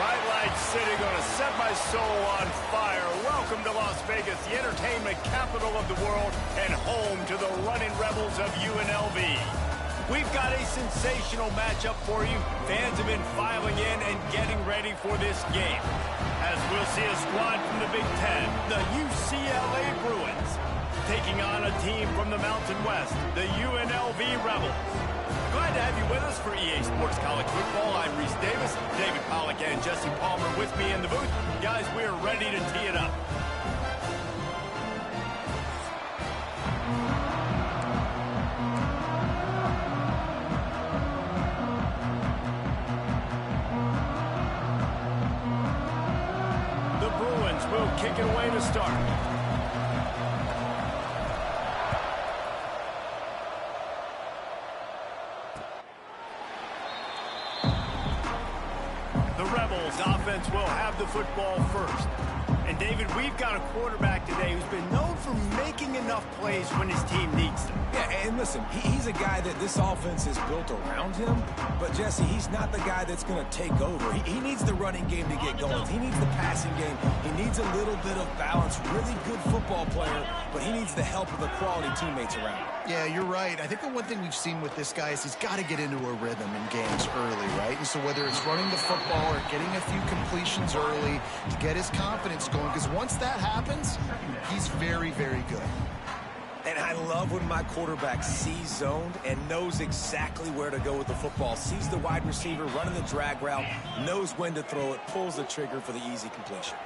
Nightlight City gonna set my soul on fire. Welcome to Las Vegas, the entertainment capital of the world and home to the running rebels of UNLV. We've got a sensational matchup for you. Fans have been filing in and getting ready for this game. As we'll see a squad from the Big Ten, the UCLA Bruins, taking on a team from the Mountain West, the UNLV Rebels. Glad to have you with us for EA Sports College Football. I'm Reese Davis, David Pollack and Jesse Palmer with me in the booth. Guys, we are ready to tee it up. The Bruins will kick it away to start. Offense will have the football first. And David, we've got a quarterback today who's been known for making enough plays when his team needs them. Yeah, and listen, he's a guy that this offense is built around him. But, Jesse, he's not the guy that's going to take over. He needs the running game to get going. He needs the passing game. He needs a little bit of balance. Really good football player, but he needs the help of the quality teammates around him. Yeah, you're right. I think the one thing we've seen with this guy is he's got to get into a rhythm in games early, right? And so whether it's running the football or getting a few completions early to get his confidence going, because once that happens, he's very, very good. And I love when my quarterback sees zoned and knows exactly where to go with the football. Sees the wide receiver running the drag route, knows when to throw it, pulls the trigger for the easy completion.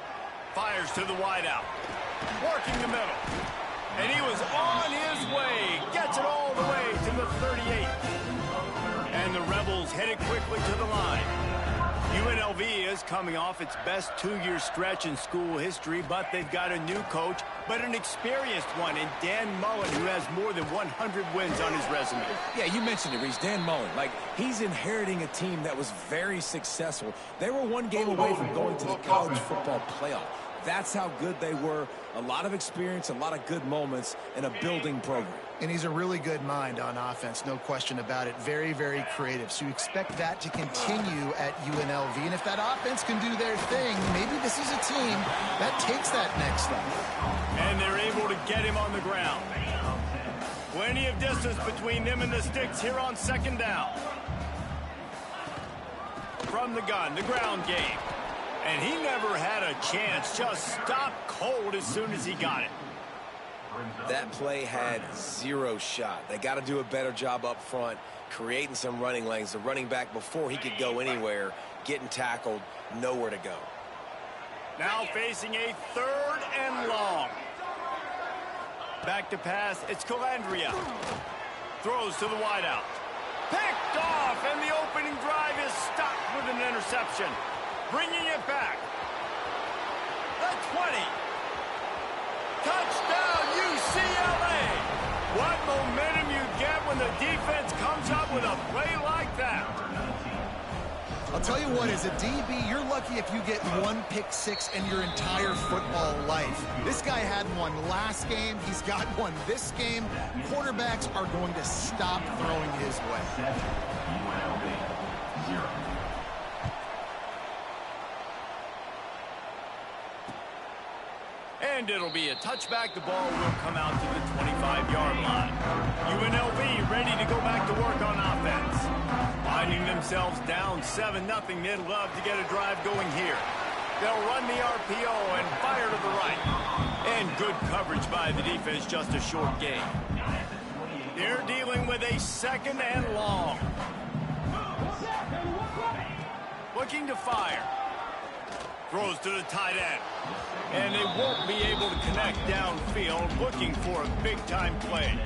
Fires to the wide out. Working the middle. And he was on his way. Gets it all the way to the 38. And the Rebels headed quickly to the line. UNLV is coming off its best two-year stretch in school history, but they've got a new coach, but an experienced one in Dan Mullen, who has more than 100 wins on his resume. Yeah, you mentioned it, Reese. Dan Mullen. Like, he's inheriting a team that was very successful. They were one game away from going to the college football playoff. That's how good they were. A lot of experience, a lot of good moments, and a building program. And he's a really good mind on offense, no question about it. Very, very creative. So you expect that to continue at UNLV. And if that offense can do their thing, maybe this is a team that takes that next step. And they're able to get him on the ground. Plenty of distance between them and the sticks here on second down. From the gun, the ground game. And he never had a chance, just stopped cold as soon as he got it. That play had zero shot. They got to do a better job up front, creating some running lanes. The running back, before he could go anywhere, getting tackled, nowhere to go. Now facing a 3rd and long. Back to pass, it's Calandria. Throws to the wideout. Picked off, and the opening drive is stopped with an interception. Bringing it back. The 20. Touchdown, UCLA. What momentum you get when the defense comes up with a play like that. I'll tell you what, as a DB, you're lucky if you get one pick six in your entire football life. This guy had one last game. He's got one this game. Quarterbacks are going to stop throwing his way. And it'll be a touchback. The ball will come out to the 25-yard line. UNLV ready to go back to work on offense. Finding themselves down 7-0, they'd love to get a drive going here. They'll run the RPO and fire to the right. And good coverage by the defense, just a short gain. They're dealing with a 2nd and long. Looking to fire. Throws to the tight end. And they won't be able to connect downfield, looking for a big-time play.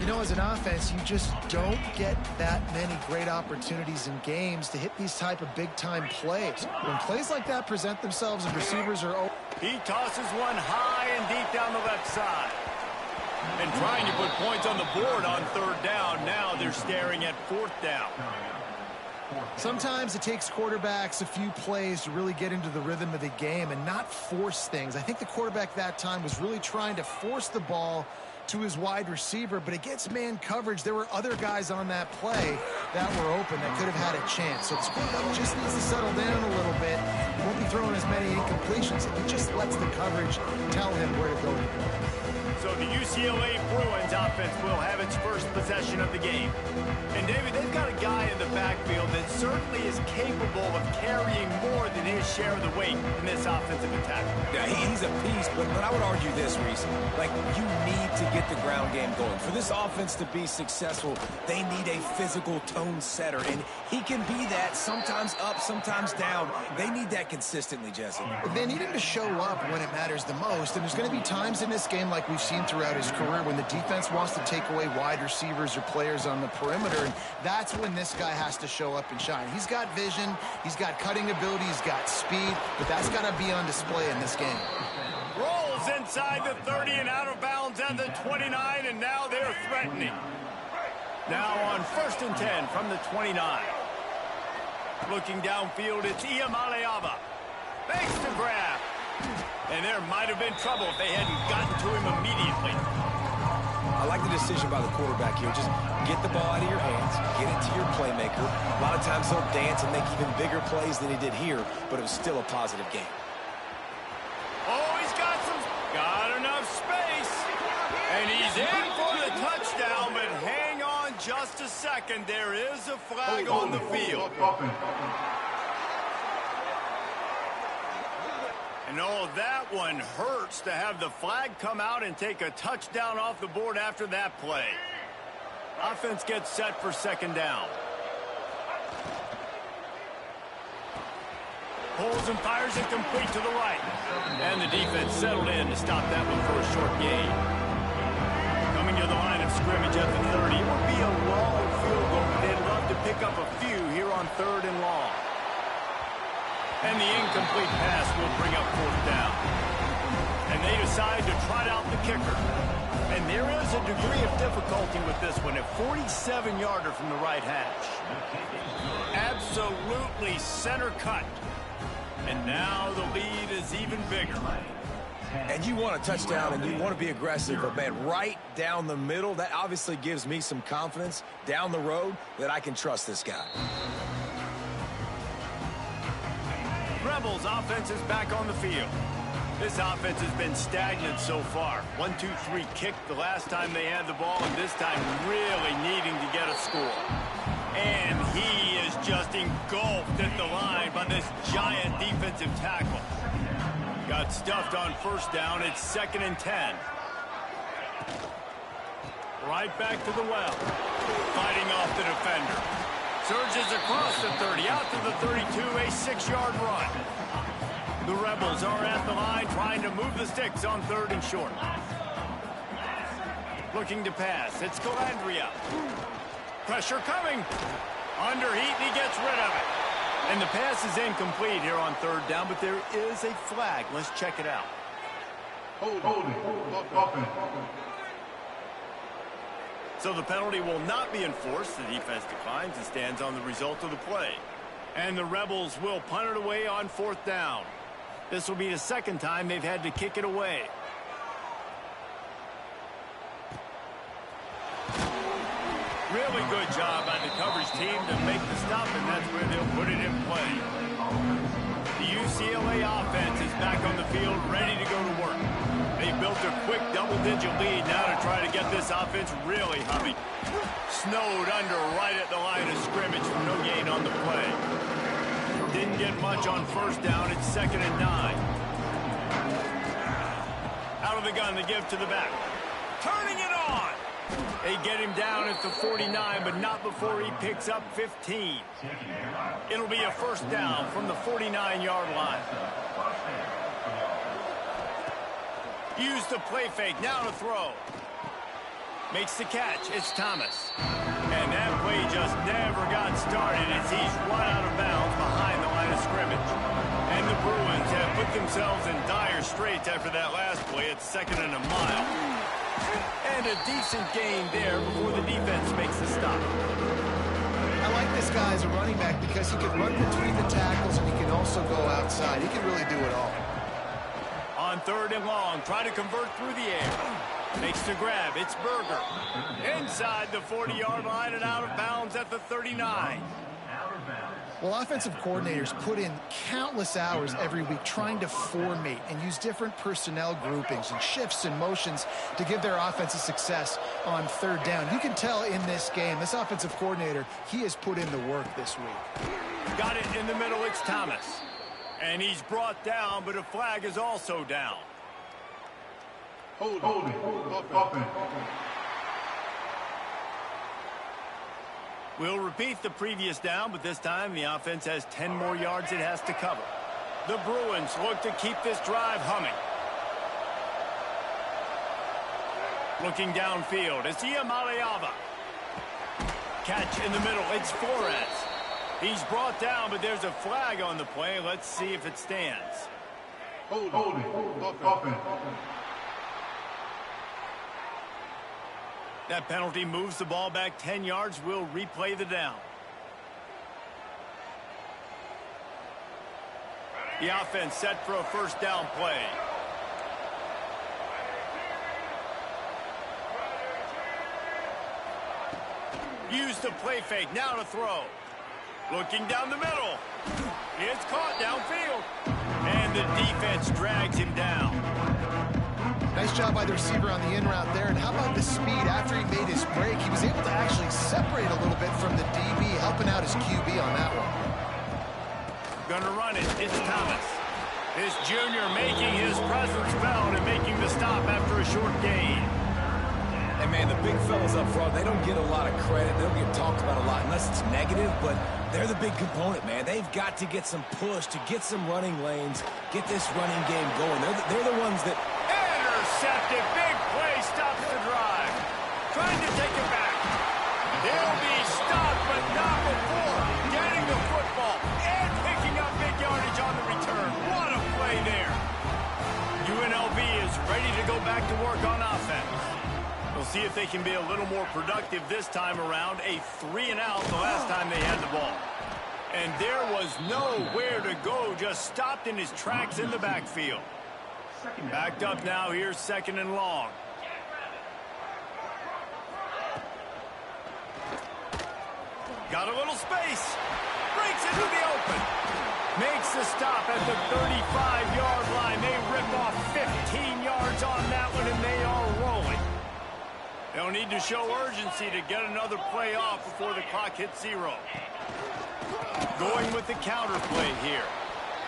You know, as an offense, you just don't get that many great opportunities in games to hit these type of big-time plays. When plays like that present themselves and receivers are open. He tosses one high and deep down the left side. And trying to put points on the board on 3rd down. Now they're staring at 4th down. Sometimes it takes quarterbacks a few plays to really get into the rhythm of the game and not force things. I think the quarterback that time was really trying to force the ball to his wide receiver, but against man coverage, there were other guys on that play that were open that could have had a chance. So the quarterback just needs to settle down a little bit. He won't be throwing as many incompletions if he just lets the coverage tell him where to go. So the UCLA Bruins offense will have its first possession of the game. And David, they've got a guy in the backfield that certainly is capable of carrying more than his share of the weight in this offensive attack. Yeah, he's a beast, but I would argue this, Reese. Like, you need to get the ground game going. For this offense to be successful, they need a physical tone setter, and he can be that, sometimes up, sometimes down. They need that consistently, Jesse. They need him to show up when it matters the most, and there's going to be times in this game like we've seen throughout his career when the defense wants to take away wide receivers or players on the perimeter, and that's when this guy has to show up and shine. He's got vision, he's got cutting ability, he's got speed, but that's got to be on display in this game. Rolls inside the 30 and out of bounds at the 29, and now they're threatening. Now on 1st and 10 from the 29. Looking downfield, it's Iamaleava. Makes the grab. And there might have been trouble if they hadn't gotten to him immediately. I like the decision by the quarterback here. Just get the ball out of your hands, get it to your playmaker. A lot of times he'll dance and make even bigger plays than he did here, but it was still a positive game. Oh, he's got enough space. And he's in for the touchdown, but hang on just a second. There is a flag on the field. And oh, that one hurts to have the flag come out and take a touchdown off the board after that play. Offense gets set for 2nd down. Pulls and fires it complete to the right. And the defense settled in to stop that one for a short gain. Coming to the line of scrimmage at the 30. It will be a long field goal. They'd love to pick up a few here on 3rd and long. And the incomplete pass will bring up 4th down. And they decide to trot out the kicker. And there is a degree of difficulty with this one. A 47-yarder from the right hash. Absolutely center cut. And now the lead is even bigger. And you want a touchdown and you want to be aggressive, but man, right down the middle, that obviously gives me some confidence down the road that I can trust this guy. Rebels offense is back on the field. This offense has been stagnant so far. 1-2-3 kick the last time they had the ball, and this time really needing to get a score. And he is just engulfed at the line by this giant defensive tackle. Got stuffed on 1st down. It's 2nd and 10. Right back to the well. Fighting off the defender. Surges across the 30, out to the 32, a 6-yard run. The Rebels are at the line trying to move the sticks on 3rd and short. Looking to pass. It's Calandria. Pressure coming. Under heat, and he gets rid of it. And the pass is incomplete here on 3rd down, but there is a flag. Let's check it out. So the penalty will not be enforced. The defense declines and stands on the result of the play. And the Rebels will punt it away on 4th down. This will be the 2nd time they've had to kick it away. Really good job by the coverage team to make the stop, and that's where they'll put it in play. The UCLA offense is back on the field, ready to go to work. They built a quick double-digit lead now to try to get this offense really humming. Snowed under right at the line of scrimmage for no gain on the play. Didn't get much on 1st down. It's 2nd and 9. Out of the gun to give to the back. Turning it on. They get him down at the 49, but not before he picks up 15. It'll be a 1st down from the 49-yard line. Use the play fake, now to throw. Makes the catch, it's Thomas. And that play just never got started as he's run out of bounds behind the line of scrimmage. And the Bruins have put themselves in dire straits after that last play. It's 2nd and a mile. And a decent gain there before the defense makes the stop. I like this guy as a running back because he can run between the tackles and he can also go outside. He can really do it all. On 3rd and long, try to convert through the air. Makes the grab. It's Berger. Inside the 40-yard line and out of bounds at the 39. Well, offensive coordinators put in countless hours every week trying to formate and use different personnel groupings and shifts and motions to give their offensive success on third down. You can tell in this game, this offensive coordinator, he has put in the work this week. Got it in the middle. It's Thomas. And he's brought down, but a flag is also down. Holding. Offense. We'll repeat the previous down, but this time the offense has 10 more yards it has to cover. The Bruins look to keep this drive humming. Looking downfield, it's Iamaleava. Catch in the middle, it's Flores. He's brought down, but there's a flag on the play. Let's see if it stands. Holding. Offense. That penalty moves the ball back 10 yards. We'll replay the down. The offense set for a first down play. Use the play fake. Now to throw. Looking down the middle. It's caught downfield. And the defense drags him down. Nice job by the receiver on the in route there. And how about the speed after he made his break? He was able to actually separate a little bit from the DB, helping out his QB on that one. Gonna run it. It's Thomas. This junior making his presence felt and making the stop after a short gain. And, man, the big fellas up front, they don't get a lot of credit. They don't get talked about a lot unless it's negative, but they're the big component, man. They've got to get some push, to get some running lanes, get this running game going. They're the ones that... Intercepted. Big play stops the drive. Trying to take it back. They'll be stopped, but not before getting the football and picking up big yardage on the return. What a play there. UNLV is ready to go back to work on offense. We'll see if they can be a little more productive this time around. A 3-and-out the last time they had the ball. And there was nowhere to go, just stopped in his tracks in the backfield. Backed up now, here's 2nd and long. Got a little space. Breaks into the open. Makes the stop at the 35-yard line. They rip off 15 yards on that one, and they are rolling. They'll need to show urgency to get another play off before the clock hits 0. Going with the counter play here.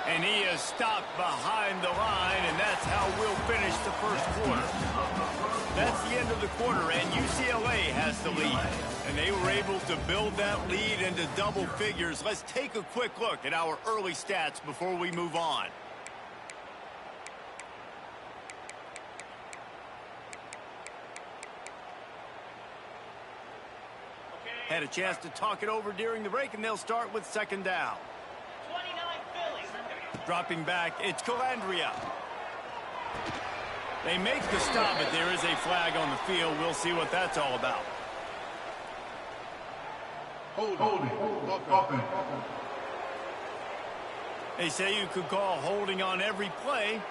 And he is stopped behind the line, and that's how we'll finish the first quarter. That's the end of the quarter, and UCLA has the lead. And they were able to build that lead into double figures. Let's take a quick look at our early stats before we move on. Had a chance to talk it over during the break, and they'll start with 2nd down. Dropping back, it's Calandria. They make the stop, but there is a flag on the field. We'll see what that's all about. Holding. Offense. They say you could call holding on every play.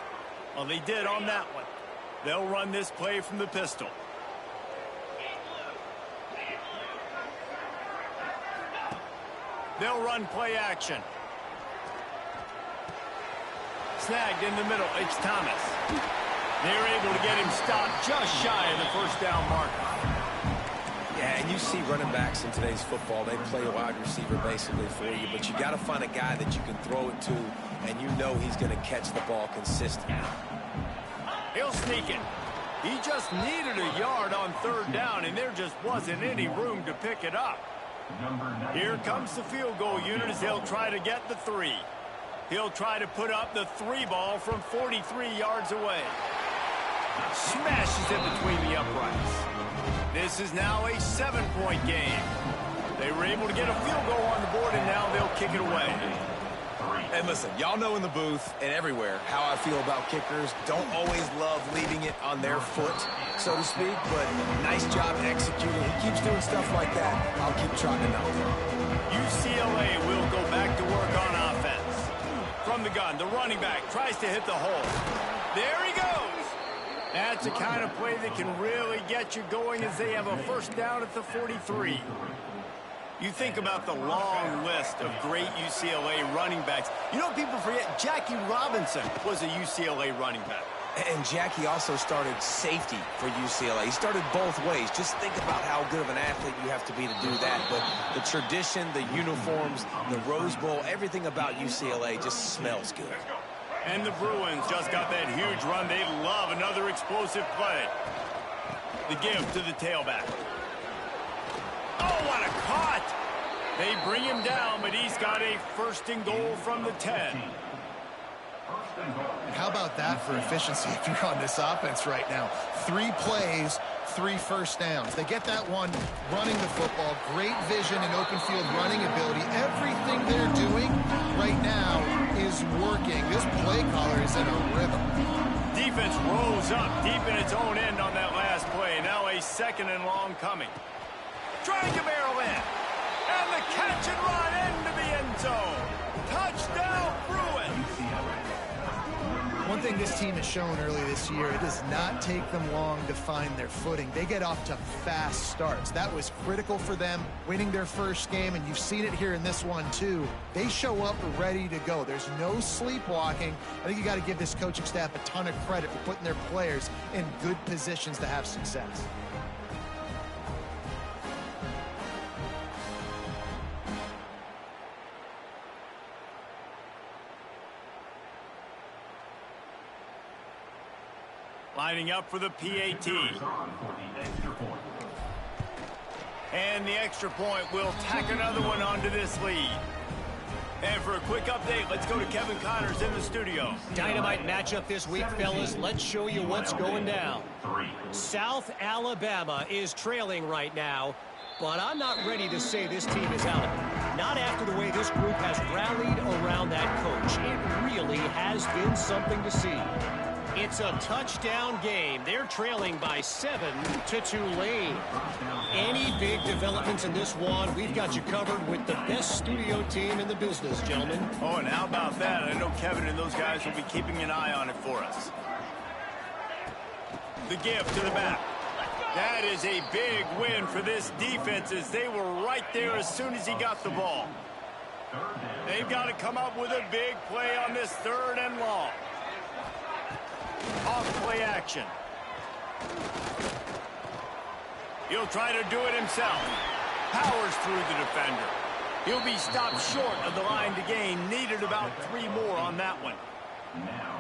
Well, they did on that one. They'll run this play from the pistol. They'll run play action. Snagged in the middle, it's Thomas. They're able to get him stopped just shy of the first down marker. Yeah, and you see running backs in today's football, they play a wide receiver basically for you, but you got to find a guy that you can throw it to, and you know he's going to catch the ball consistently. He'll sneak it. He just needed a yard on 3rd down, and there just wasn't any room to pick it up. Here comes the field goal unit as they'll try to get the 3. He'll try to put up the 3 ball from 43 yards away. Smashes it between the uprights. This is now a 7-point game. They were able to get a field goal on the board, and now they'll kick it away. And listen, y'all know in the booth and everywhere how I feel about kickers. Don't always love leaving it on their foot, so to speak, but nice job executing. He keeps doing stuff like that. I'll keep trotting him out there. UCLA will go back to work on offense. From the gun, the running back tries to hit the hole. There he goes. That's the kind of play that can really get you going as they have a first down at the 43. You think about the long list of great UCLA running backs. You know, people forget Jackie Robinson was a UCLA running back. And Jackie also started safety for UCLA. He started both ways. Just think about how good of an athlete you have to be to do that. But the tradition, the uniforms, the Rose Bowl, everything about UCLA just smells good. And the Bruins just got that huge run. They love another explosive play. The give to the tailback. Oh, what a cut! They bring him down, but he's got a first and goal from the 10. How about that for efficiency if you're on this offense right now? 3 plays, 3 first downs. They get that one running the football, great vision and open field running ability. Everything they're doing right now is working. This play caller is in a rhythm. Defense rose up deep in its own end on that last play. Now a second and long coming. Trying to barrel in. And the catch and run into the end zone. Touchdown, Bruins. One thing this team has shown early this year, it does not take them long to find their footing. They get off to fast starts. That was critical for them, winning their first game, and you've seen it here in this one too. They show up ready to go. There's no sleepwalking. I think you got to give this coaching staff a ton of credit for putting their players in good positions to have success. Lining up for the PAT. And the extra point will tack another one onto this lead. And for a quick update, let's go to Kevin Connors in the studio. Dynamite matchup this week, fellas. Let's show you what's going down. South Alabama is trailing right now, but I'm not ready to say this team is out of it. Not after the way this group has rallied around that coach. It really has been something to see. It's a touchdown game. They're trailing by 7 to Tulane. Any big developments in this one, we've got you covered with the best studio team in the business, gentlemen. Oh, and how about that? I know Kevin and those guys will be keeping an eye on it for us. The give to the back. That is a big win for this defense as they were right there as soon as he got the ball. They've got to come up with a big play on this 3rd and long. Off play action. He'll try to do it himself. Powers through the defender. He'll be stopped short of the line to gain. Needed about 3 more on that one.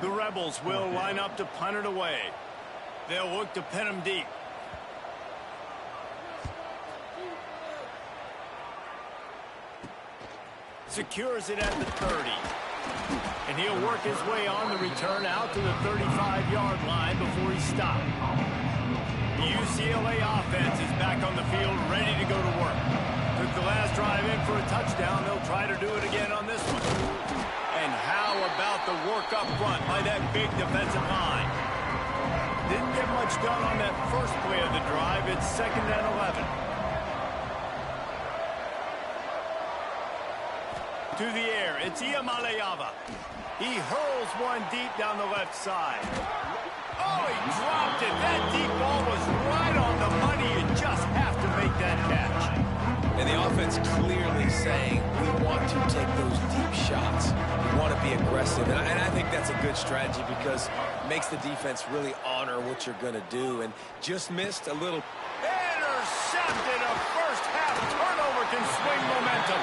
The Rebels will line up to punt it away. They'll look to pin him deep. Secures it at the 30. And he'll work his way on the return out to the 35-yard line before he's stopped. The UCLA offense is back on the field, ready to go to work. Took the last drive in for a touchdown. They'll try to do it again on this one. And how about the work up front by that big defensive line? Didn't get much done on that first play of the drive. It's 2nd and 11. To the air, it's Iamaleava. He hurls one deep down the left side. Oh, he dropped it. That deep ball was right on the money. You just have to make that catch. And the offense clearly saying, we want to take those deep shots. We want to be aggressive. And I think that's a good strategy because it makes the defense really honor what you're going to do. And just missed a little. Intercepted. A first half turnover can swing momentum.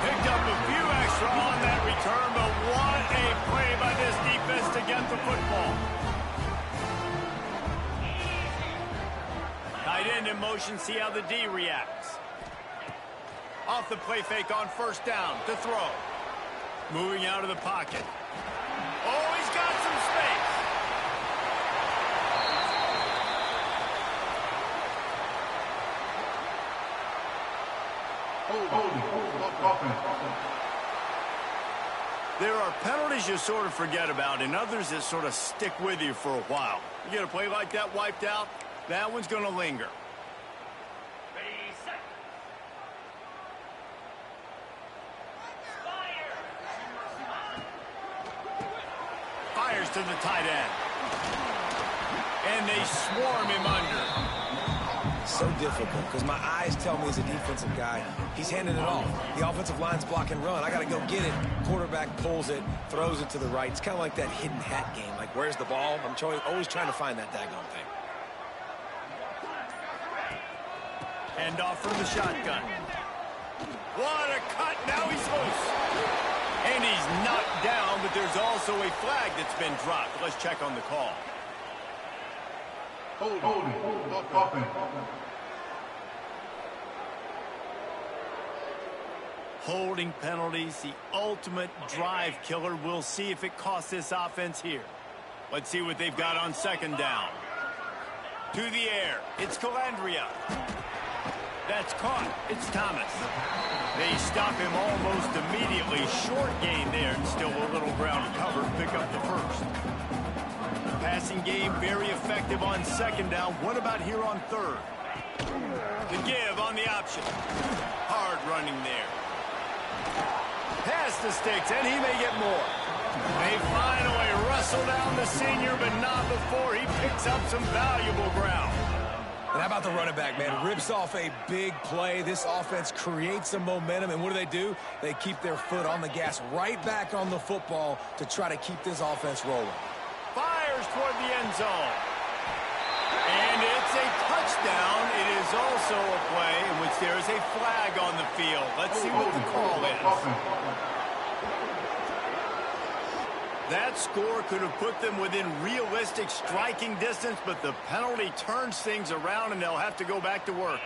Picked up a few extra on that return, but what a play by this defense to get the football. Tight end in motion, see how the D reacts. Off the play fake on first down to throw. Moving out of the pocket. Oh, he's got some space. There are penalties you sort of forget about and others that sort of stick with you for a while. You get a play like that wiped out, that one's going to linger. Fires to the tight end. And they swarm him under. So difficult because my eyes tell me he's a defensive guy. He's handing it off. The offensive line's block and run. I got to go get it. Quarterback pulls it, throws it to the right. It's kind of like that hidden hat game. Like, where's the ball? I'm always trying to find that daggone thing. Hand off from the shotgun. What a cut. Now he's loose. And he's knocked down, but there's also a flag that's been dropped. Let's check on the call. Holding. Offense. Holding penalties, the ultimate drive killer. We'll see if it costs this offense here. Let's see what they've got on second down. To the air. It's Calandria. That's caught. It's Thomas. They stop him almost immediately. Short gain there, and still a little ground to cover. Pick up the first. Passing game very effective on second down. What about here on third? The give on the option. Hard running there. Pass the sticks, and he may get more. They finally wrestle down the senior, but not before he picks up some valuable ground. And how about the running back, man? Rips off a big play. This offense creates some momentum, and what do? They keep their foot on the gas right back on the football to try to keep this offense rolling. Fires toward the end zone. And it's a touchdown. It is also a play in which there is a flag on the field. Let's see what the call is. That score could have put them within realistic striking distance, but the penalty turns things around, and they'll have to go back to work.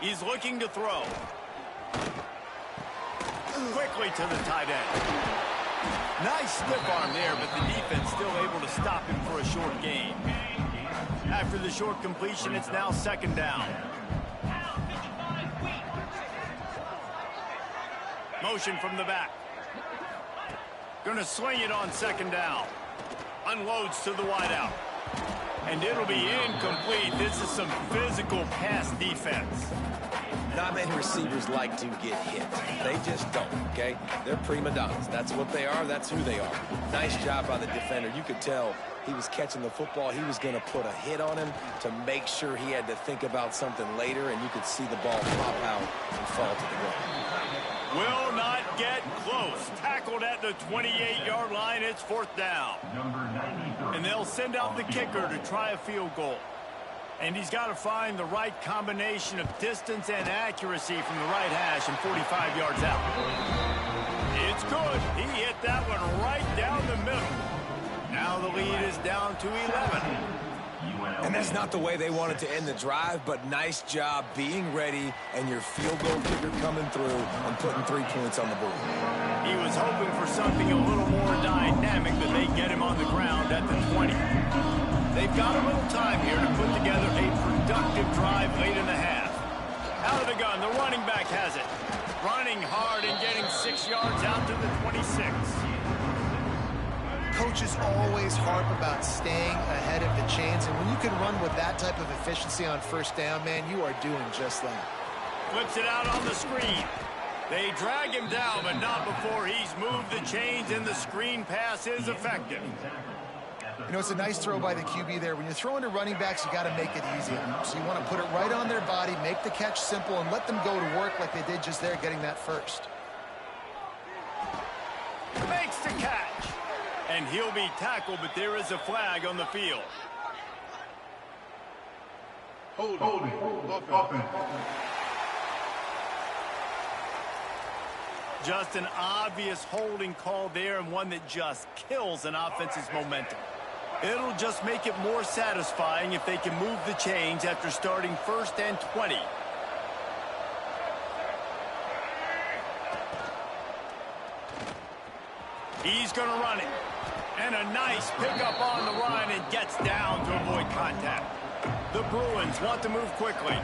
He's looking to throw. Quickly to the tight end. Nice stiff arm there, but the defense still able to stop him for a short gain. After the short completion, it's now second down. Motion from the back. Gonna sling it on second down. Unloads to the wideout. And it'll be incomplete. This is some physical pass defense. Not many receivers like to get hit. They just don't, okay? They're prima donnas. That's what they are. That's who they are. Nice job by the defender. You could tell he was catching the football. He was going to put a hit on him to make sure he had to think about something later, and you could see the ball pop out and fall to the ground. Will not get close. Tackled at the 28-yard line. It's fourth down. And they'll send out the kicker to try a field goal. And he's got to find the right combination of distance and accuracy from the right hash and 45 yards out. It's good. He hit that one right down the middle. Now the lead is down to 11. And that's not the way they wanted to end the drive, but nice job being ready and your field goal kicker coming through and putting 3 points on the board. He was hoping for something a little more dynamic, but they get him on the ground at the 20. They've got a little time here to put together a productive drive late in the half. Out of the gun, the running back has it. Running hard and getting 6 yards out to the 26. Coaches always harp about staying ahead of the chains, and when you can run with that type of efficiency on first down, man, you are doing just that. Flips it out on the screen. They drag him down, but not before he's moved the chains, and the screen pass is effective. You know, it's a nice throw by the QB there. When you're throwing to running backs, you got to make it easy. So you want to put it right on their body, make the catch simple, and let them go to work like they did just there, getting that first. Makes the catch. And he'll be tackled, but there is a flag on the field. Holding. Offense. Just an obvious holding call there, and one that just kills an offense's momentum. It'll just make it more satisfying if they can move the chains after starting first and 20. He's going to run it. And a nice pickup on the run, and gets down to avoid contact. The Bruins want to move quickly.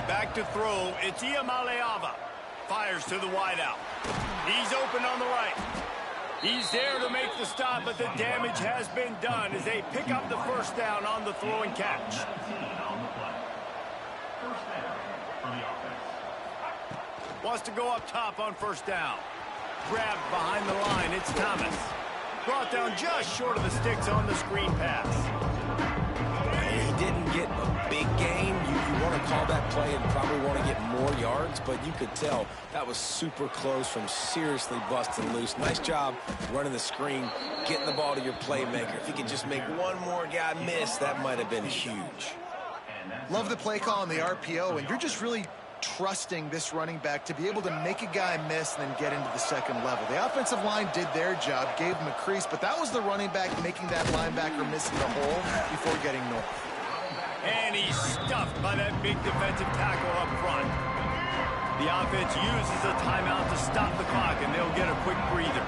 Back to throw. It's Iamaleava. Fires to the wideout. He's open on the right. He's there to make the stop, but the damage has been done as they pick up the first down on the throw and catch. Wants to go up top on first down. Grabbed behind the line, it's Thomas. Brought down just short of the sticks on the screen pass. He didn't get a big gain. You want to call that play and probably want to get more yards, but you could tell that was super close from seriously busting loose. Nice job running the screen, getting the ball to your playmaker. If he could just make one more guy miss, that might have been huge. Love the play call on the RPO, and you're just really trusting this running back to be able to make a guy miss and then get into the second level. The offensive line did their job, gave him a crease, but that was the running back making that linebacker miss in the hole before getting north. And he's stuffed by that big defensive tackle up front. The offense uses a timeout to stop the clock, and they'll get a quick breather.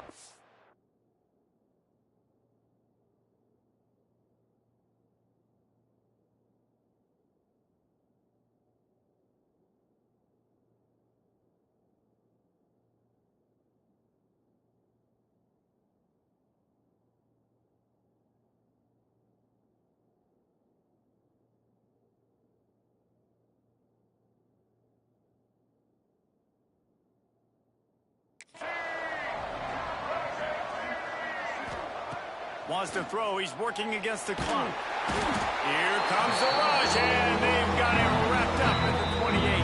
Wants to throw. He's working against the clock. Here comes the rush, and they've got him wrapped up at the 28.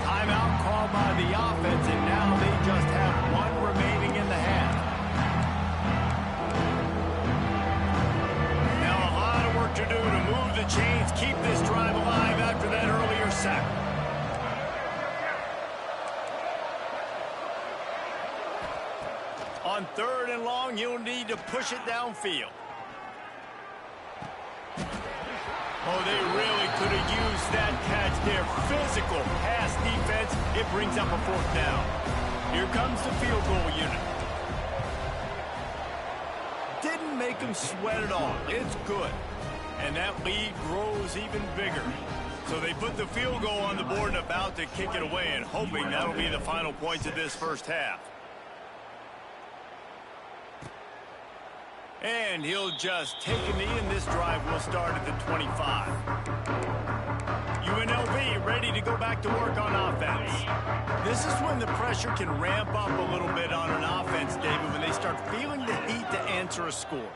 Timeout called by the offense, and now they just have one remaining in the half. Now a lot of work to do to move the chains, keep this drive alive after that earlier sack. On 3rd and long, you'll need to push it downfield. Oh, they really could have used that catch there. Physical pass defense. It brings up a 4th down. Here comes the field goal unit. Didn't make them sweat at all. It's good. And that lead grows even bigger. So they put the field goal on the board and about to kick it away, and hoping that'll be the final points of this first half. And he'll just take a knee, and this drive will start at the 25. UNLV ready to go back to work on offense. This is when the pressure can ramp up a little bit on an offense, David, when they start feeling the heat to answer a score.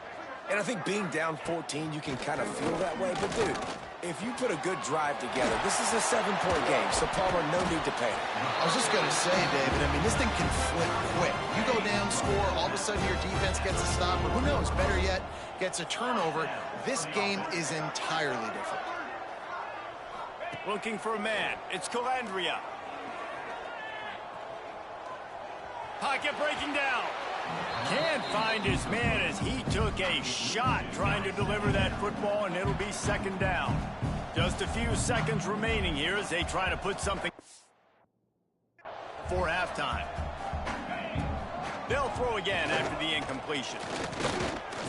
And I think being down 14, you can kind of feel that way. But, dude, if you put a good drive together, this is a 7-point game, so Palmer, no need to panic. I was just going to say, David, I mean, this thing can flip quick. You go down, score, all of a sudden your defense gets a stop, or who knows, better yet, gets a turnover. This game is entirely different. Looking for a man. It's Calandria. Pocket breaking down. Can't find his man as he took a shot trying to deliver that football, and it'll be 2nd down. Just a few seconds remaining here as they try to put something for halftime. They'll throw again after the incompletion.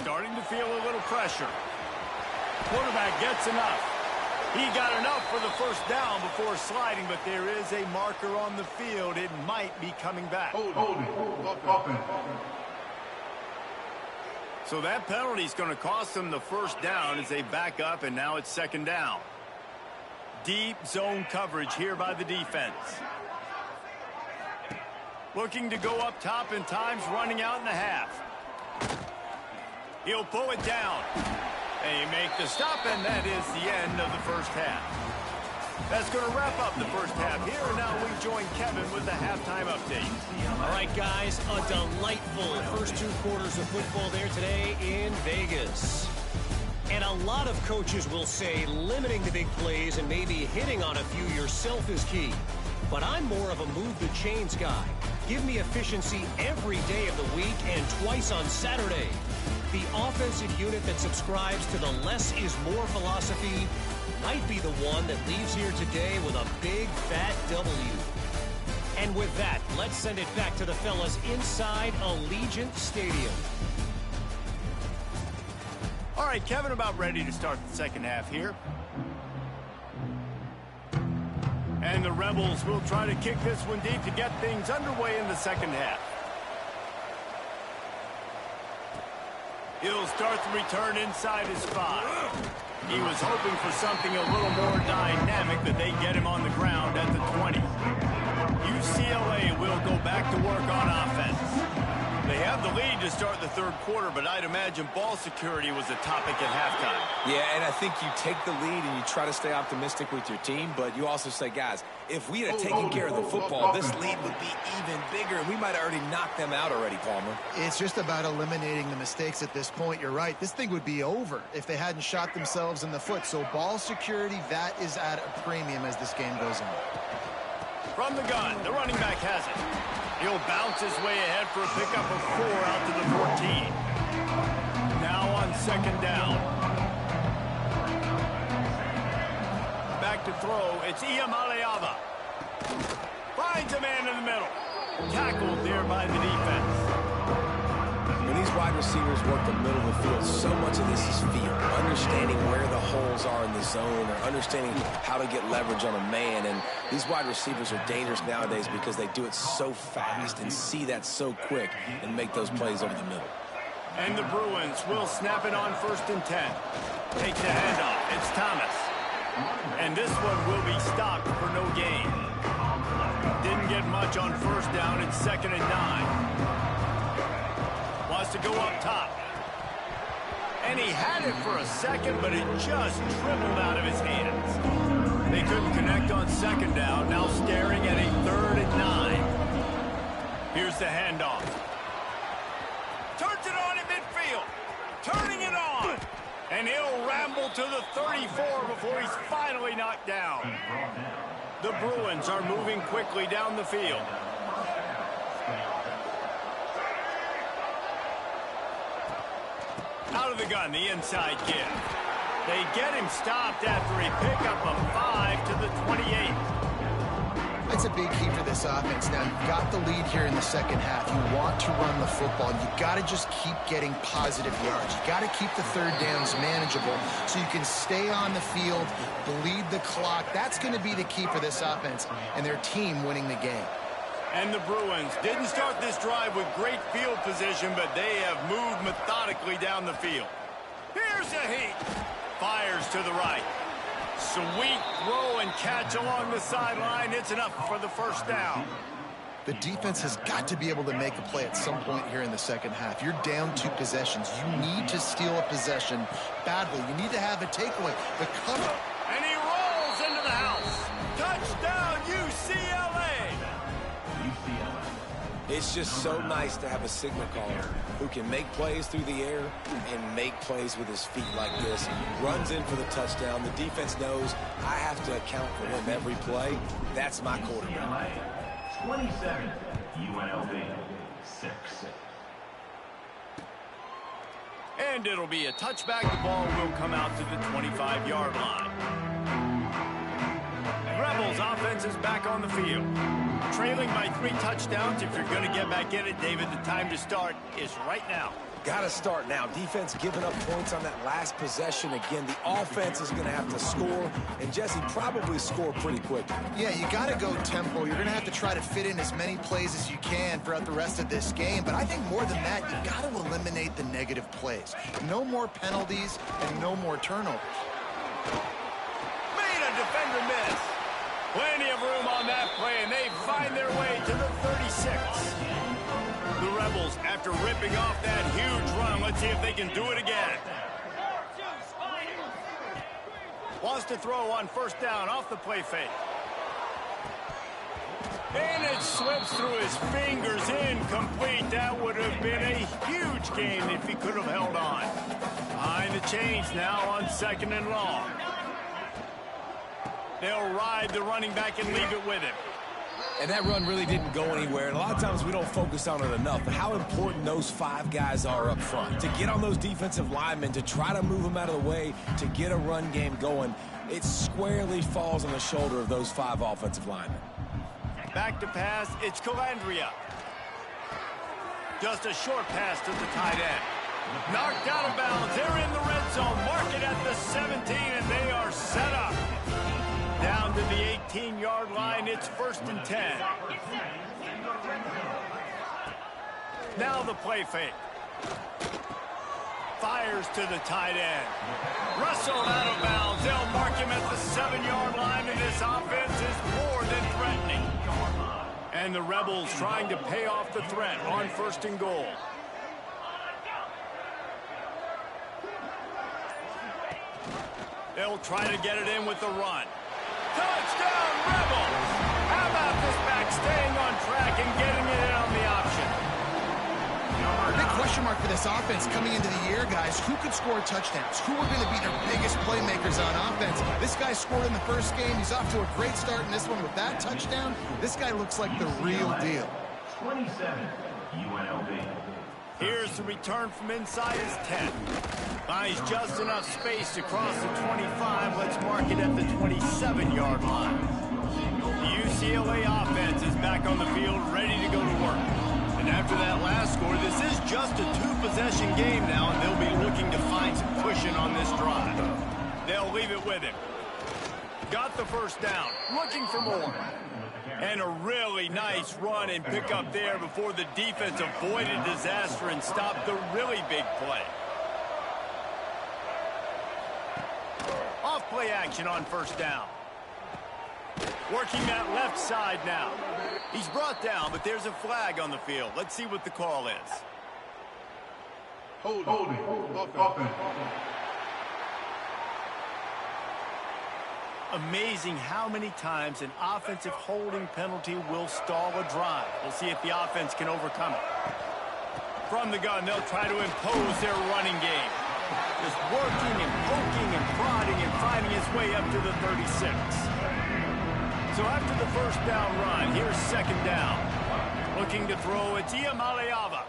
Starting to feel a little pressure. Quarterback gets enough. He got enough for the 1st down before sliding, but there is a marker on the field. It might be coming back. Holding. Offense. So that penalty is going to cost them the 1st down as they back up, and now it's 2nd down. Deep zone coverage here by the defense. Looking to go up top, and time's running out in the half. He'll pull it down. They make the stop, and that is the end of the first half. That's going to wrap up the first half here. And now we join Kevin with the halftime update. All right, guys, a delightful first 2 quarters of football there today in Vegas. And a lot of coaches will say limiting the big plays and maybe hitting on a few yourself is key. But I'm more of a move the chains guy. Give me efficiency every day of the week and twice on Saturday. The offensive unit that subscribes to the less is more philosophy might be the one that leaves here today with a big fat W. And with that, let's send it back to the fellas inside Allegiant Stadium. All right, Kevin, about ready to start the second half here. And the Rebels will try to kick this one deep to get things underway in the second half. He'll start the return inside his 5. He was hoping for something a little more dynamic, but they get him on the ground at the 20. You UCLA will go back to work on offense. They have the lead to start the third quarter, but I'd imagine ball security was a topic at halftime. Yeah, and I think you take the lead and you try to stay optimistic with your team, but you also say, guys, if we had taken care of the football, this lead would be even bigger, and we might have already knocked them out already, Palmer. It's just about eliminating the mistakes at this point. You're right. This thing would be over if they hadn't shot themselves in the foot. So ball security, that is at a premium as this game goes on. From the gun, the running back has it. He'll bounce his way ahead for a pickup of 4 out to the 14. Now on second down. Back to throw, it's Iamaleava. Finds a man in the middle. Tackled there by the defense. When these wide receivers work the middle of the field, so much of this is feel. Understanding where the holes are in the zone or understanding how to get leverage on a man. And these wide receivers are dangerous nowadays because they do it so fast and see that so quick and make those plays over the middle. And the Bruins will snap it on 1st and 10. Take the handoff. It's Thomas. And this one will be stopped for no gain. Didn't get much on 1st down. It's 2nd and 9. Wants to go up top. And he had it for a second, but it just dribbled out of his hands. They couldn't connect on 2nd down. Now staring at a 3rd and 9. Here's the handoff. Turns it on in midfield. Turning it on. And he'll ramble to the 34 before he's finally knocked down. The Bruins are moving quickly down the field. Out of the gun, the inside give. They get him stopped after a pickup of 5 to the 28. That's a big key for this offense. Now, you've got the lead here in the second half. You want to run the football. You've got to just keep getting positive yards. You've got to keep the 3rd downs manageable so you can stay on the field, bleed the clock. That's going to be the key for this offense and their team winning the game. And the Bruins didn't start this drive with great field position, but they have moved methodically down the field. Here's a heat. Fires to the right. Sweet throw and catch along the sideline. It's enough for the 1st down. The defense has got to be able to make a play at some point here in the second half. You're down 2 possessions. You need to steal a possession badly. You need to have a takeaway. The cover. And he rolls into the house. Touchdown, UCLA. It's just so nice to have a signal caller who can make plays through the air and make plays with his feet like this. Runs in for the touchdown. The defense knows I have to account for him every play. That's my quarterback. 27, UNLV, 6. And it'll be a touchback. The ball will come out to the 25-yard line. Rebels offense is back on the field. Trailing by 3 touchdowns. If you're going to get back in it, David, the time to start is right now. Got to start now. Defense giving up points on that last possession. Again, the offense is going to have to score, and Jesse probably score pretty quick. Yeah, you got to go tempo. You're going to have to try to fit in as many plays as you can throughout the rest of this game. But I think more than that, you got to eliminate the negative plays. No more penalties and no more turnovers. Made a defender miss. Plenty of room on that play, and they find their way to the 36. The Rebels, after ripping off that huge run, let's see if they can do it again. Wants to throw on 1st down off the play fake. And it slips through his fingers, incomplete. That would have been a huge gain if he could have held on. Behind the chains now on 2nd and long. They'll ride the running back and leave it with him. And that run really didn't go anywhere. And a lot of times we don't focus on it enough. But how important those 5 guys are up front. To get on those defensive linemen, to try to move them out of the way, to get a run game going, it squarely falls on the shoulder of those 5 offensive linemen. Back to pass, it's Calandria. Just a short pass to the tight end. Knocked out of bounds. They're in the red zone. Mark it at the 17, and they are set up. Down to the 18-yard line, it's 1st and 10. Now the play fake. Fires to the tight end. Russell out of bounds. They'll mark him at the 7-yard line, and this offense is more than threatening. And the Rebels trying to pay off the threat on 1st and goal. They'll try to get it in with the run. Touchdown, Rebels! How about this back staying on track and getting it in on the option? The big question mark for this offense coming into the year, guys, who could score touchdowns? Who are going to be their biggest playmakers on offense? This guy scored in the first game. He's off to a great start in this one with that touchdown. This guy looks like the real deal. 27, UNLV. Here's the return from inside his 10. Finds just enough space to cross the 25. Let's mark it at the 27-yard line. The UCLA offense is back on the field, ready to go to work. And after that last score, this is just a 2-possession game now, and they'll be looking to find some cushion on this drive. They'll leave it with him. Got the first down, looking for more. And a really nice run and pick up there before the defense avoided disaster and stopped the really big play. Off play action on 1st down. Working that left side now. He's brought down, but there's a flag on the field. Let's see what the call is. Holding. Offense. Amazing how many times an offensive holding penalty will stall a drive. We'll see if the offense can overcome it. From the gun, they'll try to impose their running game. Just working and poking and prodding and finding his way up to the 36. So after the first down run, here's 2nd down. Looking to throw, it's Iamaleava.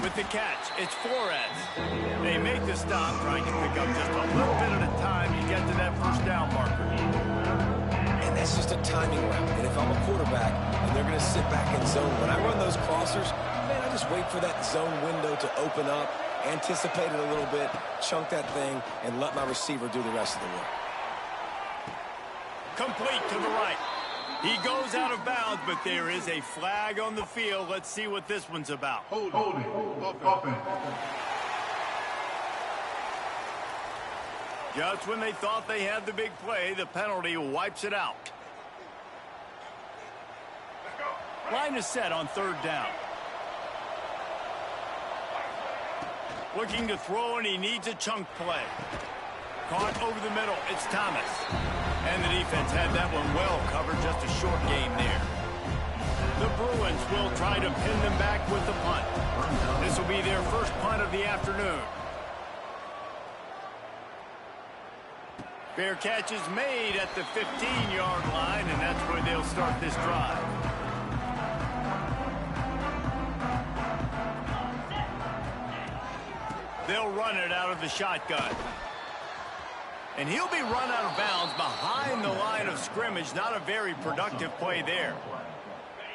With the catch, it's Flores. They make the stop, trying to pick up just a little bit at a time to get to that 1st down marker. And that's just a timing route. And if I'm a quarterback and they're going to sit back in zone, when I run those crossers, man, I just wait for that zone window to open up, anticipate it a little bit, chunk that thing, and let my receiver do the rest of the work. Complete to the right. He goes out of bounds, but there is a flag on the field. Let's see what this one's about. Holding. Offense. Just when they thought they had the big play, the penalty wipes it out. Line is set on 3rd down. Looking to throw, and he needs a chunk play. Caught over the middle. It's Thomas. And the defense had that one well covered. Just a short game there. The Bruins will try to pin them back with the punt. This will be their first punt of the afternoon. Fair catch is made at the 15-yard line, and that's where they'll start this drive. They'll run it out of the shotgun. And he'll be run out of bounds behind the line of scrimmage. Not a very productive play there.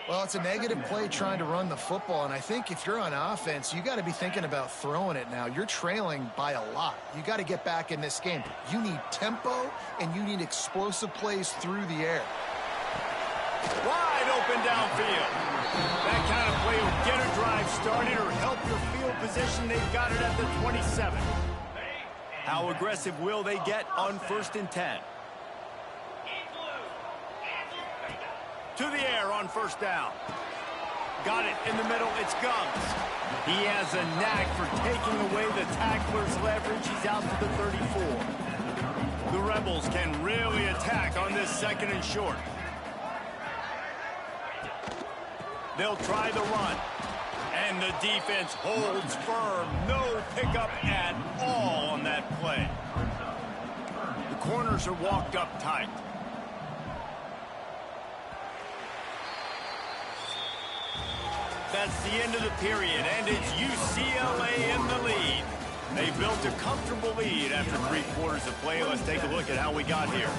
Well, it's a negative play trying to run the football, and I think if you're on offense, you got to be thinking about throwing it now. You're trailing by a lot. You got to get back in this game. You need tempo, and you need explosive plays through the air. Wide open downfield. That kind of play will get a drive started or help your field position. They've got it at the 27. How aggressive will they get on 1st and 10? To the air on 1st down. Got it in the middle. It's Gums. He has a knack for taking away the tackler's leverage. He's out to the 34. The Rebels can really attack on this 2nd and short. They'll try the run. And the defense holds firm. No pickup at all on that play. The corners are walked up tight. That's the end of the period, and it's UCLA in the lead. They built a comfortable lead after 3 quarters of play. Let's take a look at how we got here.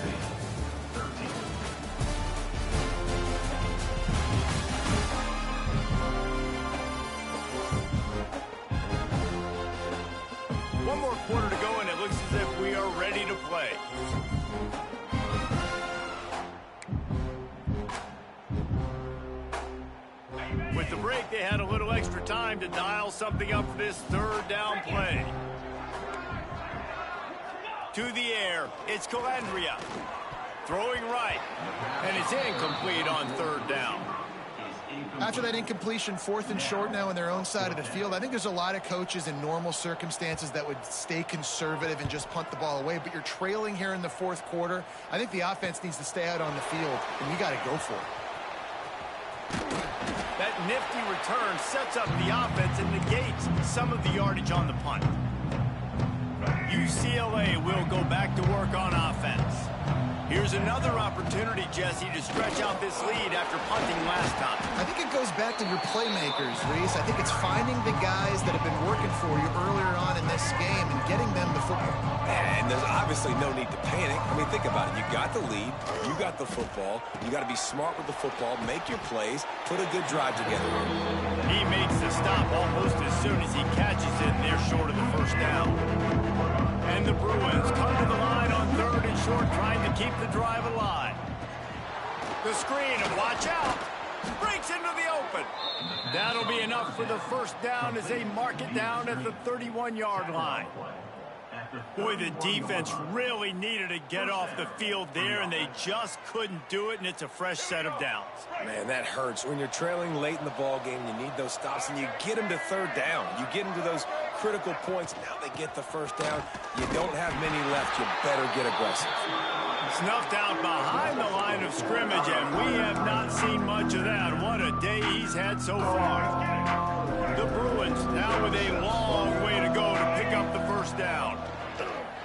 One more quarter to go, and it looks as if we are ready to play. With the break, they had a little extra time to dial something up for this 3rd down play. To the air, it's Calandria. Throwing right. And it's incomplete on third down. After that incompletion, 4th and short now on their own side of the field, I think there's a lot of coaches in normal circumstances that would stay conservative and just punt the ball away. But you're trailing here in the 4th quarter. I think the offense needs to stay out on the field, and you got to go for it. That nifty return sets up the offense and negates some of the yardage on the punt. UCLA will go back to work on offense. Here's another opportunity, Jesse, to stretch out this lead after punting last time. I think it goes back to your playmakers, Reese. I think it's finding the guys that have been working for you earlier on in this game and getting them the football. And there's obviously no need to panic. I mean, think about it. You got the lead. You got the football. You got to be smart with the football, make your plays, put a good drive together. He makes the stop almost as soon as he catches it, and they're short of the first down. And the Bruins come to the line on 3rd and short, trying to keep the drive alive. The screen, and watch out, breaks into the open. That'll be enough for the first down as they mark it down at the 31-yard line. Boy, the defense really needed to get off the field there, and they just couldn't do it, and it's a fresh set of downs. Man, that hurts. When you're trailing late in the ball game, you need those stops, and you get them to 3rd down. You get them to those critical points. Now they get the first down. You don't have many left. You better get aggressive. Snuffed out behind the line of scrimmage, and we have not seen much of that. What a day he's had so far. The Bruins now with a long way to go to pick up the first down.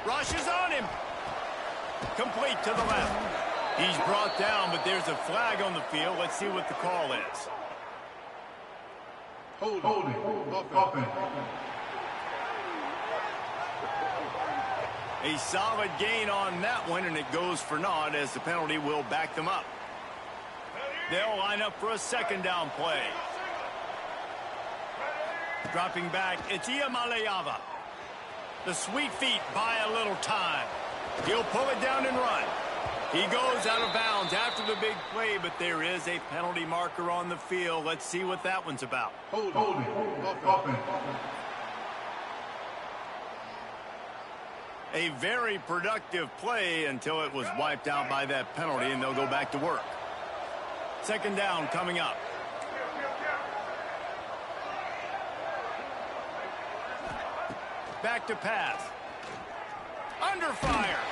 Rushes on him. Complete to the left. He's brought down, but there's a flag on the field. Let's see what the call is. Holding. Offense. A solid gain on that one, and it goes for naught as the penalty will back them up. They'll line up for a 2nd down play. Dropping back, it's Iamaleava. The sweet feet buy a little time. He'll pull it down and run. He goes out of bounds after the big play, but there is a penalty marker on the field. Let's see what that one's about. Holding. Offense. A very productive play until it was wiped out by that penalty, and they'll go back to work. 2nd down coming up. Back to pass. Under fire.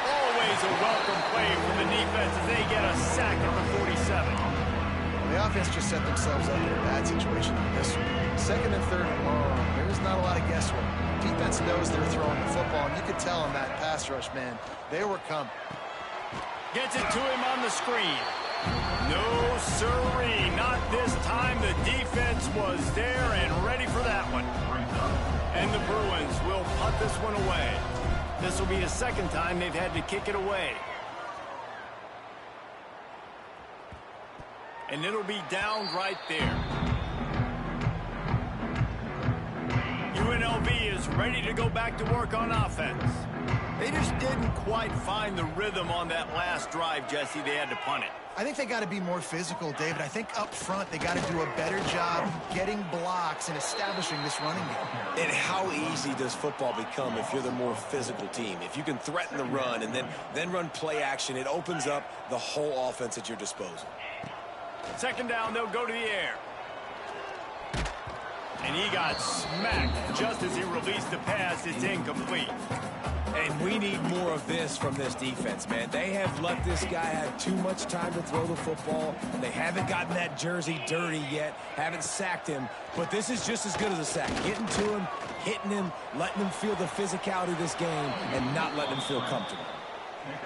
Always a welcome play from the defense as they get a sack at the 47. The offense just set themselves up in a bad situation on this one. 2nd and 3rd and long. There's not a lot of guesswork. Defense knows they're throwing the football, and you could tell on that pass rush, man, they were coming. Gets it to him on the screen. No siree, not this time. The defense was there and ready for that one. And the Bruins will punt this one away. This will be the 2nd time they've had to kick it away. And it'll be down right there. UNLV is ready to go back to work on offense. They just didn't quite find the rhythm on that last drive, Jesse. They had to punt it. I think they got to be more physical, David. I think up front they got to do a better job getting blocks and establishing this running game. And how easy does football become if you're the more physical team? If you can threaten the run and then run play action, it opens up the whole offense at your disposal. 2nd down, they'll go to the air. And he got smacked just as he released the pass. It's incomplete. And we need more of this from this defense, man. They have let this guy have too much time to throw the football. They haven't gotten that jersey dirty yet, haven't sacked him. But this is just as good as a sack. Getting to him, hitting him, letting him feel the physicality of this game, and not letting him feel comfortable.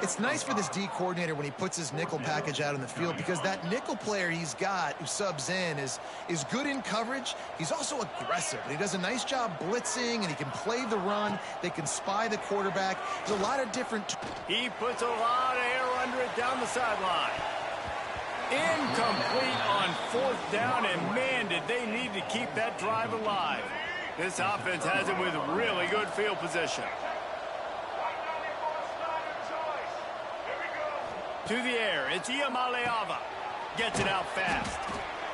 It's nice for this D coordinator when he puts his nickel package out in the field, because that nickel player he's got who subs in is good in coverage. He's also aggressive, and he does a nice job blitzing, and he can play the run. They can spy the quarterback. There's a lot of different... He puts a lot of air under it down the sideline. Incomplete on 4th down, and man, did they need to keep that drive alive. This offense has it with really good field position. To the air, it's Iamaleava. Gets it out fast.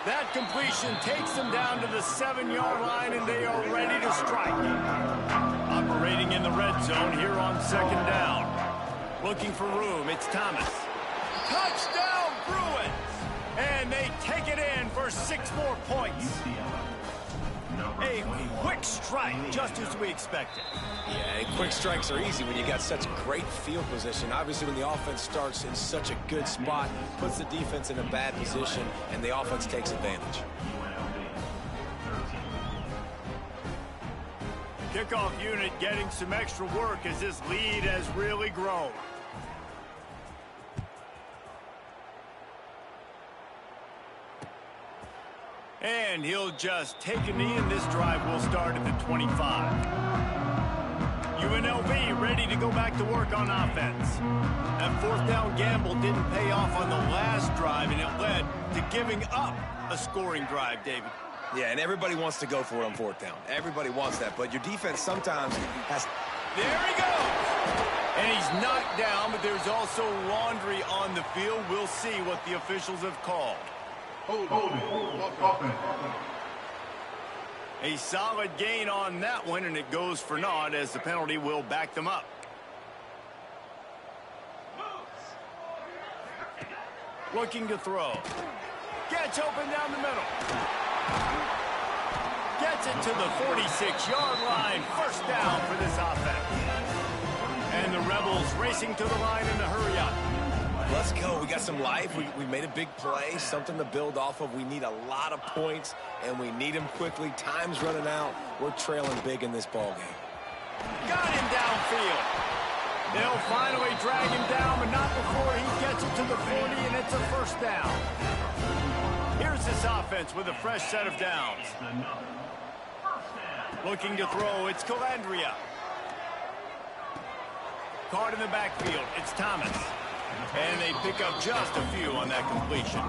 That completion takes them down to the 7-yard line, and they are ready to strike. Operating in the red zone here on 2nd down. Looking for room, it's Thomas. Touchdown, Bruins! And they take it in for 6 more points. A quick strike, just as we expected. Yeah, and quick strikes are easy when you got such great field position. Obviously, when the offense starts in such a good spot, puts the defense in a bad position, and the offense takes advantage. Kickoff unit getting some extra work as this lead has really grown. And he'll just take a knee, and this drive will start at the 25. UNLV ready to go back to work on offense. That 4th down gamble didn't pay off on the last drive, and it led to giving up a scoring drive, David. Yeah, and everybody wants to go for it on 4th down. Everybody wants that, but your defense sometimes has... There he goes! And he's knocked down, but there's also laundry on the field. We'll see what the officials have called. Holding. Offense. A solid gain on that one, and it goes for naught as the penalty will back them up. Looking to throw. Gets open down the middle. Gets it to the 46-yard line. 1st down for this offense. And the Rebels racing to the line in a hurry up. Let's go. We got some life. We made a big play, something to build off of. We need a lot of points, and we need them quickly. Time's running out. We're trailing big in this ballgame. Got him downfield. They'll finally drag him down, but not before he gets it to the 40, and it's a 1st down. Here's this offense with a fresh set of downs. Looking to throw, it's Calandria. Caught in the backfield, it's Thomas. And they pick up just a few on that completion.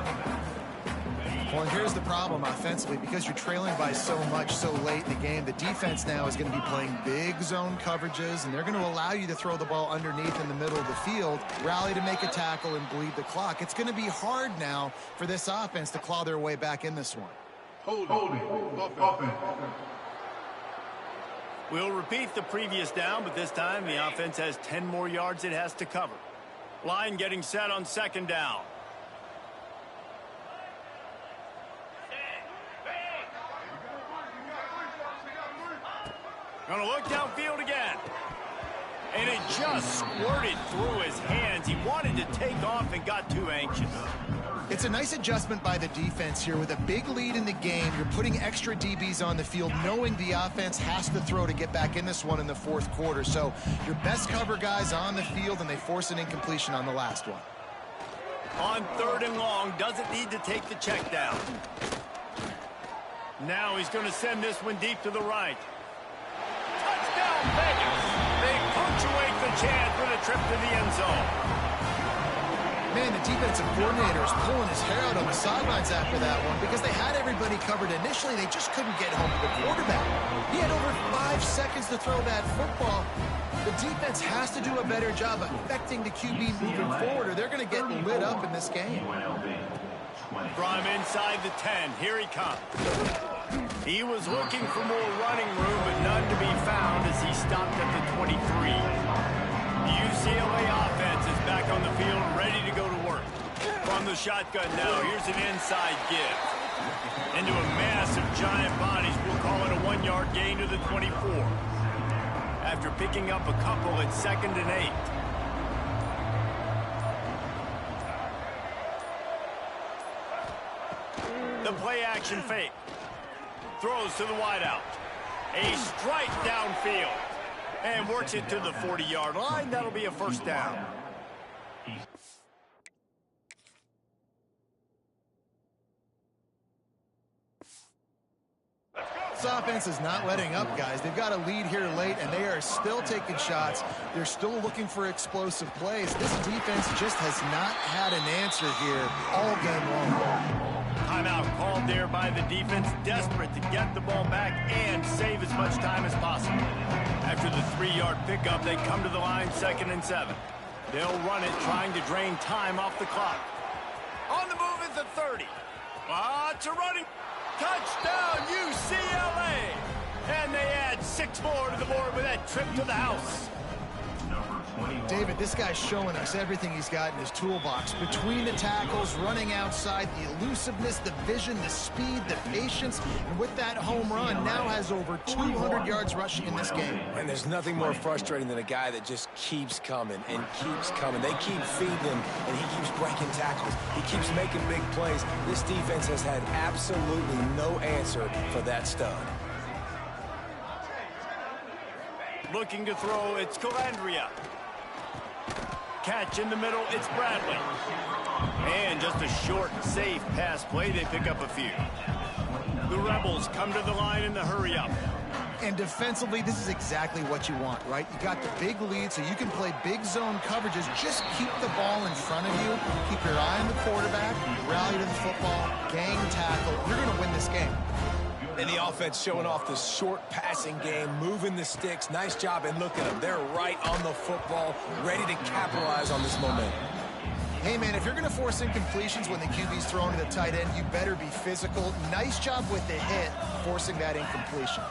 Well, and here's the problem offensively. Because you're trailing by so much so late in the game, the defense now is going to be playing big zone coverages, and they're going to allow you to throw the ball underneath in the middle of the field, rally to make a tackle, and bleed the clock. It's going to be hard now for this offense to claw their way back in this one. Holding. Offense. We'll repeat the previous down, but this time the offense has 10 more yards it has to cover. Line getting set on 2nd down. Gonna look downfield again. And it just squirted through his hands. He wanted to take off and got too anxious. It's a nice adjustment by the defense here. With a big lead in the game, you're putting extra DBs on the field, knowing the offense has to throw to get back in this one in the 4th quarter. So your best cover guys on the field, and they force an incompletion on the last one. On 3rd and long, doesn't need to take the check down. Now he's going to send this one deep to the right. Touchdown, Vegas! They punctuate the chance with a trip to the end zone. Man, the defensive coordinator is pulling his hair out on the sidelines after that one because they had everybody covered initially. They just couldn't get home to the quarterback. He had over 5 seconds to throw that football. The defense has to do a better job affecting the QB moving forward, or they're going to get lit up in this game. From inside the 10, here he comes. He was looking for more running room, but none to be found as he stopped at the 23. The UCLA offense is back on the field, ready to go to work. From the shotgun now, here's an inside give. Into a mass of giant bodies, we'll call it a 1-yard gain to the 24. After picking up a couple at 2nd and 8. The play action fake. Throws to the wideout. A strike downfield. And works it to the 40-yard line. That'll be a 1st down. This offense is not letting up, guys. They've got a lead here late, and they are still taking shots. They're still looking for explosive plays. This defense just has not had an answer here all game long. Timeout called there by the defense, desperate to get the ball back and save as much time as possible. After the 3-yard pickup, they come to the line 2nd and 7. They'll run it, trying to drain time off the clock. On the move at the 30. It's a running touchdown, UCLA! And they add 6 more to the board with that trip to the house. Number 21. David, this guy's showing us everything he's got in his toolbox. Between the tackles, running outside, the elusiveness, the vision, the speed, the patience, and with that home run, now has over 200 yards rushing in this game. And there's nothing more frustrating than a guy that just keeps coming and keeps coming. They keep feeding him, and he keeps breaking tackles. He keeps making big plays. This defense has had absolutely no answer for that stud. Looking to throw, it's Calandria. Catch in the middle, it's Bradley. And just a short, safe pass play, they pick up a few. The Rebels come to the line in the hurry-up. And defensively, this is exactly what you want, right? You got the big lead, so you can play big zone coverages. Just keep the ball in front of you. Keep your eye on the quarterback. Rally to the football. Gang tackle. You're going to win this game. And the offense showing off the short passing game, moving the sticks. Nice job, and look at them. They're right on the football, ready to capitalize on this momentum. Hey, man, if you're going to force incompletions when the QB's throwing to the tight end, you better be physical. Nice job with the hit, forcing that incompletion.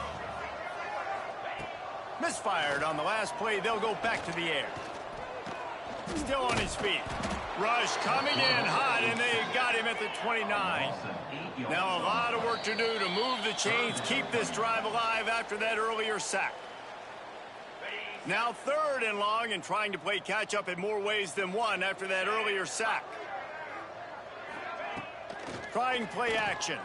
Misfired on the last play. They'll go back to the air. Still on his feet. Rush coming in hot, and they got him at the 29. Now a lot of work to do to move the chains, keep this drive alive after that earlier sack. Now 3rd and long, and trying to play catch-up in more ways than one after that earlier sack. Trying play action.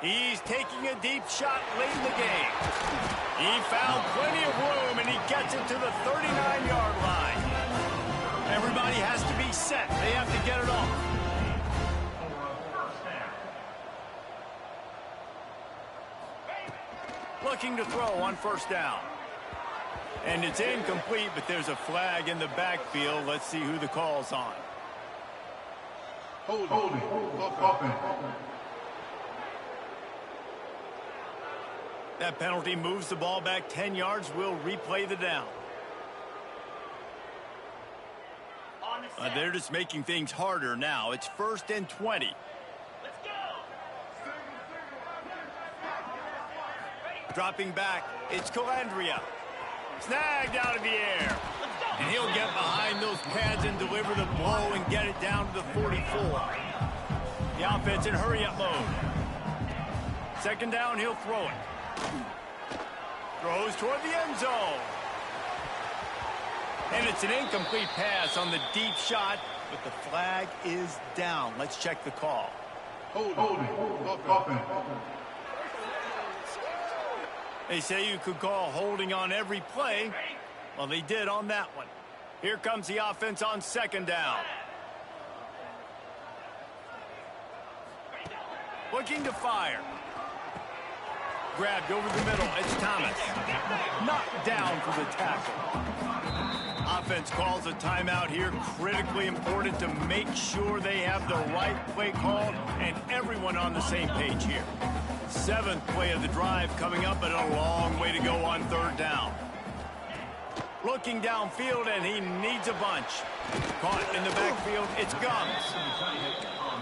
He's taking a deep shot late in the game. He found plenty of room, and he gets it to the 39-yard line. Everybody has to be set. They have to get it off. Looking to throw on 1st down. And it's incomplete, but there's a flag in the backfield. Let's see who the call's on. Holding. Offense. That penalty moves the ball back 10 yards. We'll replay the down. They're just making things harder now. It's 1st and 20. Let's go. Dropping back, it's Calandria. Snagged out of the air. And he'll get behind those pads and deliver the blow and get it down to the 44. The offense in hurry-up mode. 2nd down, he'll throw it. Throws toward the end zone. And it's an incomplete pass on the deep shot, but the flag is down. Let's check the call. Holding. Offense. They say you could call holding on every play. Well, they did on that one. Here comes the offense on 2nd down. Looking to fire. Grabbed over the middle. It's Thomas. Knocked down for the tackle. Offense calls a timeout here. Critically important to make sure they have the right play called and everyone on the same page here. 7th play of the drive coming up, but a long way to go on 3rd down. Looking downfield, and he needs a bunch. Caught in the backfield, it's Gums.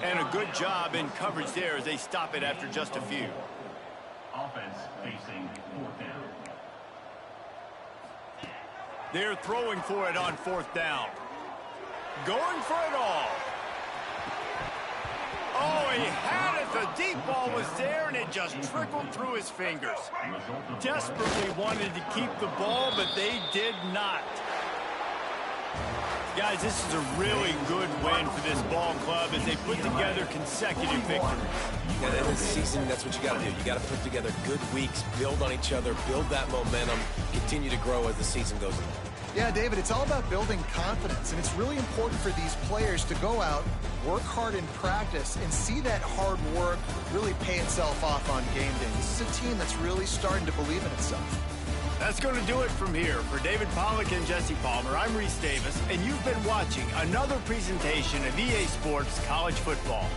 And a good job in coverage there as they stop it after just a few. Offense facing 4th down. They're throwing for it on 4th down. Going for it all. Oh, he had it. The deep ball was there, and it just trickled through his fingers. Desperately wanted to keep the ball, but they did not. Guys, this is a really good win for this ball club as they put together consecutive victories. Yeah, in this season, that's what you got to do. You got to put together good weeks, build on each other, build that momentum, continue to grow as the season goes on. Yeah, David, it's all about building confidence, and it's really important for these players to go out, work hard in practice, and see that hard work really pay itself off on game day. This is a team that's really starting to believe in itself. That's going to do it from here. For David Pollack and Jesse Palmer, I'm Reese Davis, and you've been watching another presentation of EA Sports College Football.